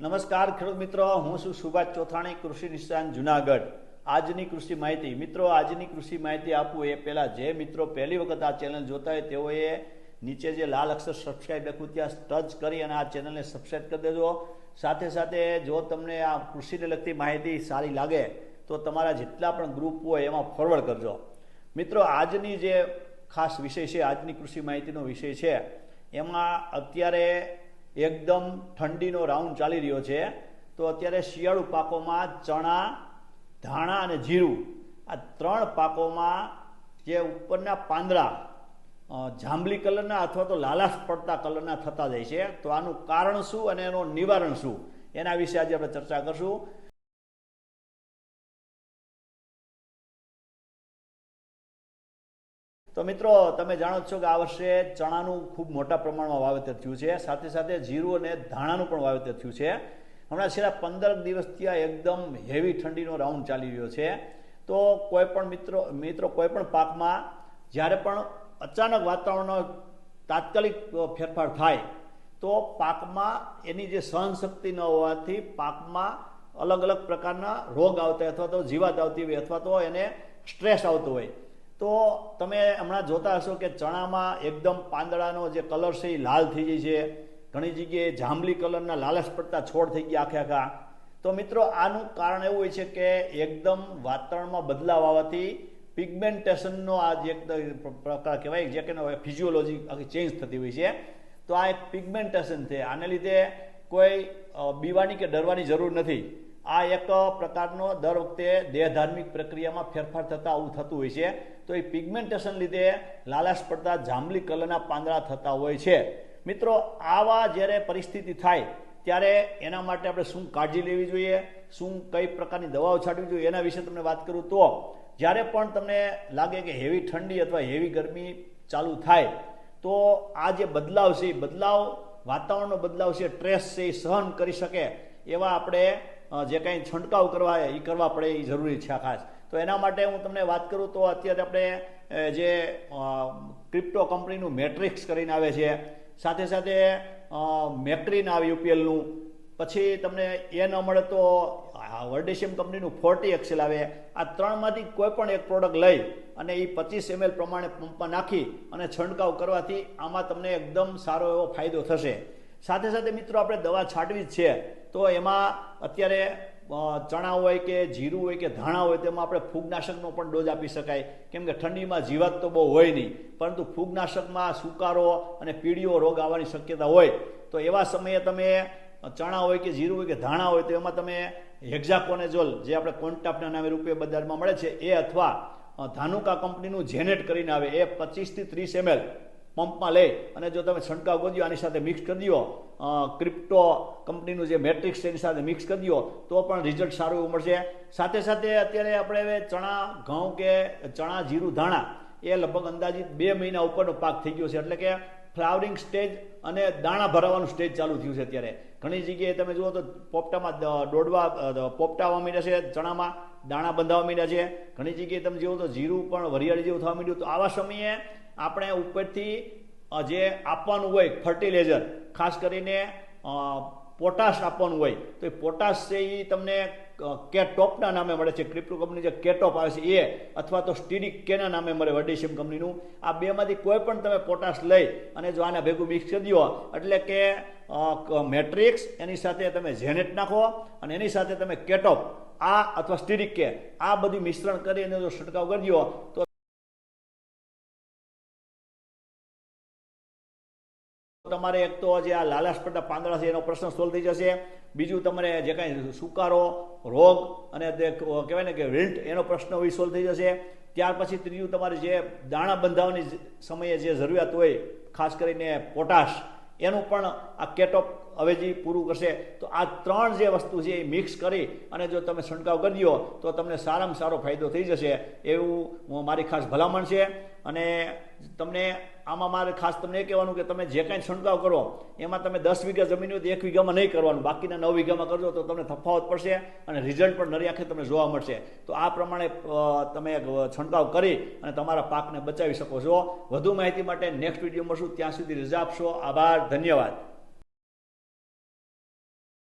નમસ્કાર ખેડૂત મિત્રો, હું છું સુભાષ ચોથાણી, કૃષિ નિષ્ણાત જુનાગઢ. આજની કૃષિ માહિતી મિત્રો, આજની કૃષિ માહિતી આપું એ પહેલા જે મિત્રો પહેલી વખત આ ચેનલ જોતા હોય તેઓએ નીચે જે લાલ અક્ષર સબસ્ક્રાઇબ લખ્યું ત્યાં ટચ કરી અને આ ચેનલને સબસ્ક્રાઇબ કરી દેજો. સાથે સાથે જો તમને આ કૃષિને લગતી માહિતી સારી લાગે તો તમારા જેટલા પણ ગ્રુપ હોય એમાં ફોરવર્ડ કરજો. મિત્રો, આજની જે ખાસ વિષય છે, આજની કૃષિ માહિતીનો વિષય છે, એમાં અત્યારે એકદમ ઠંડીનો રાઉન્ડ ચાલી રહ્યો છે. તો અત્યારે શિયાળુ પાકોમાં ચણા, ધાણા અને જીરું, આ ત્રણ પાકોમાં જે ઉપરના પાંદડા જાંબલી કલરના અથવા તો લાલાશ પડતા કલરના થતા જાય છે, તો આનું કારણ શું અને એનું નિવારણ શું, એના વિશે આજે આપણે ચર્ચા કરશું. તો મિત્રો, તમે જાણો છો કે આ વર્ષે ચણાનું ખૂબ મોટા પ્રમાણમાં વાવેતર થયું છે. સાથે સાથે જીરું અને ધાણાનું પણ વાવેતર થયું છે. હમણાં છેલ્લા 15 દિવસથી આ એકદમ હેવી ઠંડીનો રાઉન્ડ ચાલી રહ્યો છે. તો કોઈ પણ મિત્રો કોઈ પણ પાકમાં જ્યારે પણ અચાનક વાતાવરણનો તાત્કાલિક ફેરફાર થાય તો પાકમાં એની જે સહનશક્તિ ન હોવાથી પાકમાં અલગ અલગ પ્રકારના રોગ આવતા હોય અથવા તો જીવાત આવતી હોય અથવા તો એને સ્ટ્રેસ આવતો હોય. તો તમે હમણાં જોતા હશો કે ચણામાં એકદમ પાંદડાનો જે કલર છે એ લાલ થઈ જાય છે. ઘણી જગ્યાએ જાંબલી કલરના લાલચ પડતા છોડ થઈ ગયા આખા. તો મિત્રો, આનું કારણ એવું હોય છે કે એકદમ વાતાવરણમાં બદલાવ આવવાથી પિગમેન્ટેશનનો આ જે પ્રકાર કહેવાય, જે કે ફિઝિયોલોજી આખી ચેન્જ થતી હોય છે. તો આ એક પિગમેન્ટેશન છે. આને લીધે કોઈ બીવાની કે ડરવાની જરૂર નથી. આ એક પ્રકારનો દર વખતે દેહધાર્મિક પ્રક્રિયામાં ફેરફાર થતા આવું થતું હોય છે. તો એ પિગમેન્ટેશન લીધે લાલાશ પડતા જાંબલી કલરના પાંદડા થતા હોય છે. મિત્રો, આવા જ્યારે પરિસ્થિતિ થાય ત્યારે એના માટે આપણે શું કાળજી લેવી જોઈએ, શું કઈ પ્રકારની દવાઓ છાંટવી જોઈએ, એના વિશે તમને વાત કરું તો જ્યારે પણ તમને લાગે કે હેવી ઠંડી અથવા હેવી ગરમી ચાલુ થાય તો આ જે બદલાવ છે, એ બદલાવ વાતાવરણનો બદલાવ છે, સ્ટ્રેસ છે, એ સહન કરી શકે એવા આપણે જે કંઈ છંટકાવ કરવા એ કરવા પડે એ જરૂરી છે ખાસ. તો એના માટે હું તમને વાત કરું તો અત્યારે આપણે જે ક્રિપ્ટો કંપનીનું મેટ્રિક્સ કરીને આવે છે, સાથે સાથે મેક્રીન આવે યુપીએલનું, પછી તમને એ ન મળે તો વર્ડેશિયમ કંપનીનું 40 એક્સેલ આવે. આ ત્રણમાંથી કોઈ પણ એક પ્રોડક્ટ લઈ અને એ 25 ml પ્રમાણે પંપમાં નાખી અને છંટકાવ કરવાથી આમાં તમને એકદમ સારો એવો ફાયદો થશે. સાથે સાથે મિત્રો, આપણે દવા છાંટવી જ છે. તો એમાં અત્યારે ચણા હોય કે જીરું હોય કે ધાણા હોય તેમાં આપણે ફૂગનાશકનો પણ ડોઝ આપી શકાય, કેમ કે ઠંડીમાં જીવાત તો બહુ હોય નહીં, પરંતુ ફૂગનાશકમાં સુકારો અને પીળીઓ રોગ આવવાની શક્યતા હોય. તો એવા સમયે તમે ચણા હોય કે જીરું હોય કે ધાણા હોય તો એમાં તમે હેક્ઝાકોનેઝોલ, જે આપણે કોન્ટાપના નામે રૂપે બજારમાં મળે છે, એ અથવા ધાનુકા કંપનીનું જેનેટ કરીને આવે, એ 25 થી 30 ml પંપમાં લઈ અને જો તમે છંટકાવ કરી દો, આની સાથે મિક્સ કરી દો, ક્રિપ્ટો કંપનીનું જે મેટ્રિક્સ છે એની સાથે મિક્સ કરી દો, તો પણ રિઝલ્ટ સારું એવું મળશે. સાથે સાથે અત્યારે આપણે હવે ચણા, ઘઉં કે ચણા, જીરું, ધાણા એ લગભગ અંદાજિત 2 મહિના ઉપરનો પાક થઈ ગયો છે. એટલે કે ફ્લાવરિંગ સ્ટેજ અને દાણા ભરાવાનું સ્ટેજ ચાલુ થયું છે અત્યારે. ઘણી જગ્યાએ તમે જુઓ તો પોપટામાં પોપટા આવવા માંડ્યા છે, ચણામાં દાણા બંધાવા માંડ્યા છે. ઘણી જગ્યાએ તમે જુઓ તો જીરું પણ વરિયાળી જેવું થવા માંડ્યું. તો આવા સમયે આપણે ઉપરથી જે આપવાનું હોય ફર્ટિલાઇઝર, ખાસ કરીને પોટાશ આપવાનું હોય, તો એ પોટાશ છે એ તમને કેટોપના નામે મળે છે. ક્રિપ્ટો કંપની જે કેટોપ આવે છે એ, અથવા તો સ્ટીરિક કેના નામે મળે વર્ડેશિયમ કંપનીનું. આ બેમાંથી કોઈ પણ તમે પોટાશ લઈ અને જો આના ભેગું મિક્સ કરી દો, એટલે કે મેટ્રિક્સ, એની સાથે તમે જેનેટ નાખો અને એની સાથે તમે કેટોપ આ અથવા સ્ટીરિક કે આ બધું મિશ્રણ કરી અને જો છંટકાવ કરી દો તો તમારે એક તો જે આ લાલાશ પડતા પાંદડા છે એનો પ્રશ્ન સોલ્વ થઈ જશે. બીજું, તમારે જે કાંઈ સુકારો, રોગ અને કહેવાય ને કે વિલ્ટ, એનો પ્રશ્ન હોય સોલ્વ થઈ જશે. ત્યાર પછી ત્રીજું, તમારે જે દાણા બંધાવવાની સમયે જે જરૂરિયાત હોય, ખાસ કરીને પોટાશ, એનું પણ આ કેટોપ અવેજી પૂરું કરશે. તો આ ત્રણ જે વસ્તુ છે એ મિક્સ કરી અને જો તમે છંટકાવ કરી દો તો તમને સારામાં સારો ફાયદો થઈ જશે, એવું મારી ખાસ ભલામણ છે. અને તમને આમાં મારે ખાસ તમને એ કહેવાનું કે તમે જે કાંઈ છંટકાવ કરો એમાં તમે 10 વીઘા જમીન હોય તો 1 વીઘામાં નહીં કરવાનું, બાકીના 9 વીઘામાં કરજો તો તમને તફાવત પડશે અને રિઝલ્ટ પણ નરી આંખે તમને જોવા મળશે. તો આ પ્રમાણે તમે છંટકાવ કરી અને તમારા પાકને બચાવી શકો છો. વધુ માહિતી માટે નેક્સ્ટ વિડીયો મળશું. ત્યાં સુધી રજા આપશો. આભાર, ધન્યવાદ.